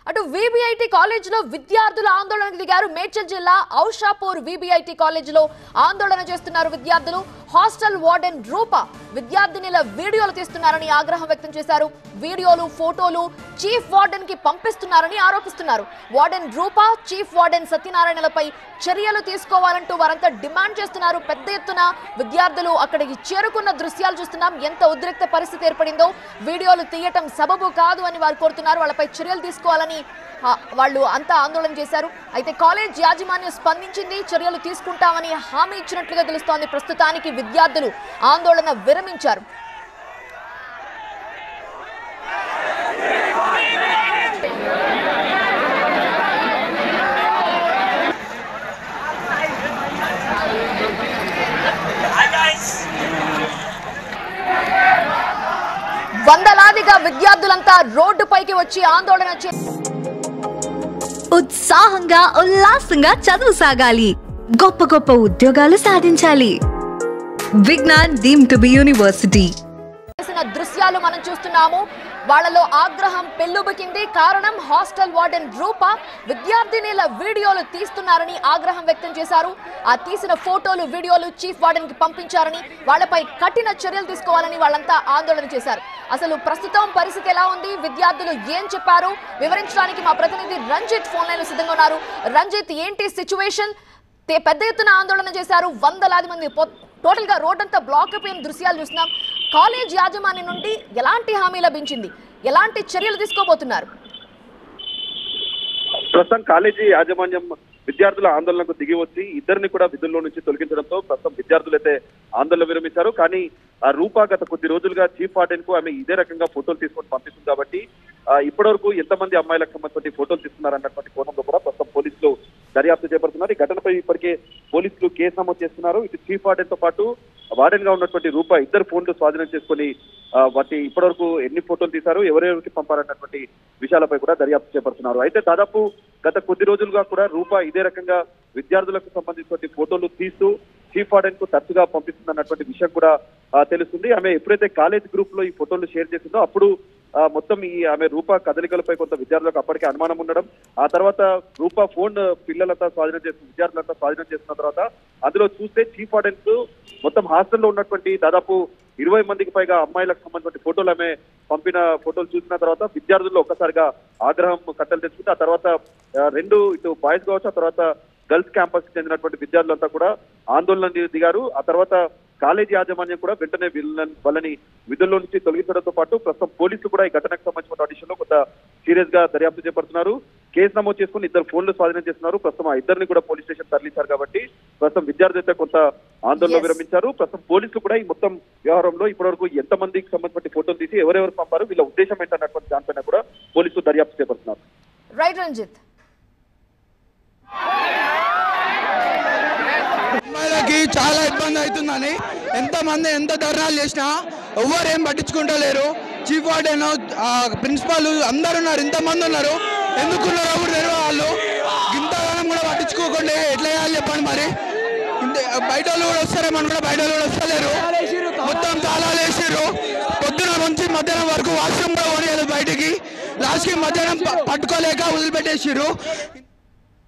అటు విబిఐటి కాలేజీలో విద్యార్థుల ఆందోళనకు దిగారు. మేడ్చల్ జిల్లా ఔషాపూర్ విబిఐటి కాలేజీలో ఆందోళన చేస్తున్నారు విద్యార్థులు. హాస్టల్ వార్డెన్ రూప విద్యార్థినిల వీడియోలు తీస్తున్నారని ఆగ్రహం వ్యక్తం చేశారు. వీడియోలు, ఫోటోలు చీఫ్ వార్డెన్ కి పంపిస్తున్నారని ఆరోపిస్తున్నారు. వార్డెన్ రూప, చీఫ్ వార్డెన్ సత్యనారాయణలపై చర్యలు తీసుకోవాలంటూ వారంతా డిమాండ్ చేస్తున్నారు. పెద్ద ఎత్తున విద్యార్థులు అక్కడికి చేరుకున్న దృశ్యాలు చూస్తున్నాం. ఎంత ఉద్రిక్త పరిస్థితి ఏర్పడిందో. వీడియోలు తీయటం సబబు కాదు అని వారు కోరుతున్నారు. వాళ్ళపై చర్యలు తీసుకోవాలని వాళ్ళు అంతా ఆందోళన చేశారు. అయితే కాలేజ్ యాజమాన్యం స్పందించింది. చర్యలు తీసుకుంటామని హామీ ఇచ్చినట్లుగా తెలుస్తోంది. ప్రస్తుతానికి విద్యార్థులు ఆందోళన విరమించారు. వందలాదిగా విద్యార్థులంతా రోడ్డుపైకి వచ్చి ఆందోళన ఉత్సాహంగా ఉల్లాసంగా చదువు సాగాలి, గొప్ప గొప్ప ఉద్యోగాలు సాధించాలి. Vignan deemed to be university దృశ్యాలు మనం చూస్తున్నాము. వాళ్ళలో ఆగ్రహం పెల్లుబికింది. కారణం హాస్టల్ వార్డెన్ రూప విద్యార్థినిల వీడియోలు తీస్తున్నారని ఆగ్రహం వ్యక్తం చేశారు. ఆ తీసిన ఫోటోలు, వీడియోలు చీఫ్ వార్డెన్ కి పంపించారని, వాళ్ళపై కఠిన చర్యలు తీసుకోవాలని వాళ్ళంతా ఆందోళన చేశారు. అసలు ప్రస్తుతం పరిస్థితి ఎలా ఉంది, విద్యార్థులు ఏం చెప్పారు వివరించడానికి మా ప్రతినిధి రంజిత్ ఫోన్ లైన్ సిద్ధంగా ఉన్నారు. రంజిత్, ఏంటి సిచ్యువేషన్? పెద్ద ఎత్తున ఆందోళన చేశారు. వందలాది మంది టోటల్ గా రోడ్డంతా బ్లాక్ అయిపోయిన దృశ్యాలు చూస్తున్నాం. కాలేజ్ యాజమాన్యం నుండి ఎలాంటి హామీ లభించింది, ఎలాంటి చర్యలు తీసుకోబోతున్నారు? ప్రస్తుతం కాలేజీ యాజమాన్యం విద్యార్థుల ఆందోళనకు దిగి వచ్చి ఇద్దరిని కూడా విధుల్లో నుంచి తొలగించడంతో ప్రస్తుతం విద్యార్థులు అయితే ఆందోళన విరమించారు. కానీ ఆ రూపా గత కొద్ది రోజులుగా చీఫ్ వార్డెన్ కు ఆమె ఇదే రకంగా ఫోటోలు తీసుకొని పంపిస్తుంది కాబట్టి ఇప్పటివరకు ఎంతమంది అమ్మాయిలకు సంబంధించిన ఫోటోలు తీసుకున్నారు అన్నటువంటి కోణంలో కూడా ప్రస్తుతం పోలీసులు దర్యాప్తు చేపడుతున్నారు. ఈ ఘటనపై ఇప్పటికే పోలీసులు కేసు నమోదు చేస్తున్నారు. ఇటు చీఫ్ వార్డెన్ తో పాటు వార్డెన్ గా ఉన్నటువంటి రూపా ఇద్దరు ఫోన్లు స్వాధీనం చేసుకుని వాటి ఇప్పటివరకు ఎన్ని ఫోటోలు తీశారు, ఎవరెవరికి పంపారన్నటువంటి విషయాలపై కూడా దర్యాప్తు చేపడుతున్నారు. అయితే దాదాపు గత కొద్ది రోజులుగా కూడా రూపా ఇదే రకంగా విద్యార్థులకు సంబంధించిన ఫోటోలు తీస్తూ చీఫ్ వార్డెన్ కు తరచుగా పంపిస్తుంది అన్నటువంటి విషయం కూడా తెలుస్తుంది. ఆమె ఎప్పుడైతే కాలేజ్ గ్రూప్ లో ఈ ఫోటోలు షేర్ చేసిందో అప్పుడు మొత్తం ఈ ఆమె రూపా కదలికలపై కొంత విద్యార్థులకు అప్పటికే అనుమానం ఉండడం, ఆ తర్వాత రూపా ఫోన్ పిల్లలంతా స్వాధీనం చేసిన విద్యార్థులంతా స్వాధీనం చేసిన తర్వాత అందులో చూస్తే చీఫ్ వార్డెన్స్ మొత్తం హాస్టల్లో ఉన్నటువంటి దాదాపు 20 మందికి పైగా అమ్మాయిలకు సంబంధించిన ఫోటోలు ఆమె పంపిన ఫోటోలు చూసిన తర్వాత విద్యార్థుల్లో ఒక్కసారిగా ఆగ్రహం కట్టలు తెచ్చుకుంటే ఆ తర్వాత ఇటు బాయ్స్ కావచ్చు, ఆ తర్వాత గర్ల్స్ క్యాంపస్ కి చెందినటువంటి విద్యార్థులంతా కూడా ఆందోళన దిగారు. ఆ తర్వాత కాలేజీ యాజమాన్యం కూడా వెంటనే వాళ్ళని విధుల్లో నుంచి తొలగించడంతో పాటు ప్రస్తుతం పోలీసులు కూడా ఈ ఘటనకు సంబంధించిన విషయంలో కొంత సీరియస్ గా దర్యాప్తు చేపడుతున్నారు. కేసు నమోదు చేసుకుని ఇద్దరు ఫోన్లు స్వాధీనం చేస్తున్నారు. ప్రస్తుతం ఆ ఇద్దరిని కూడా పోలీస్ స్టేషన్ తరలించారు కాబట్టి ప్రస్తుతం విద్యార్థులు అయితే కొంత ఆందోళన విరమించారు. ప్రస్తుతం పోలీసులు కూడా ఈ మొత్తం వ్యవహారంలో ఇప్పటివరకు ఎంతమందికి సంబంధించిన ఫోటోలు తీసి ఎవరెవరు పంపారు, వీళ్ళ ఉద్దేశం ఏంటన్నటువంటి దానిపైన కూడా పోలీసులు దర్యాప్తు చేపడుతున్నారు. రైట్ రంజిత్. అమ్మాయిలకి చాలా ఇబ్బంది అవుతుందని ఎంత ధర్నాలు చేసినా ఎవరేం పట్టించుకుంటలేరు. చీఫ్ వార్డెన్, ప్రిన్సిపాల్ అందరు ఉన్నారు, ఇంతమంది ఉన్నారు, ఎందుకున్నారో కూడా తెలియదు. వాళ్ళు ఇంతగానం కూడా పట్టించుకోకుండా ఎట్లా చేయాలి చెప్పండి. మరి బయట వాళ్ళు కూడా వస్తారేమని కూడా బయట వాళ్ళు కూడా వస్తలేరు. మొత్తం తాళాలు వేసారు. పొద్దున నుంచి మధ్యాహ్నం వరకు వాష్రూమ్ కూడా పోనీయదు బయటికి. లాస్ట్కి మధ్యాహ్నం పట్టుకోలేక వదిలిపెట్టేసారు.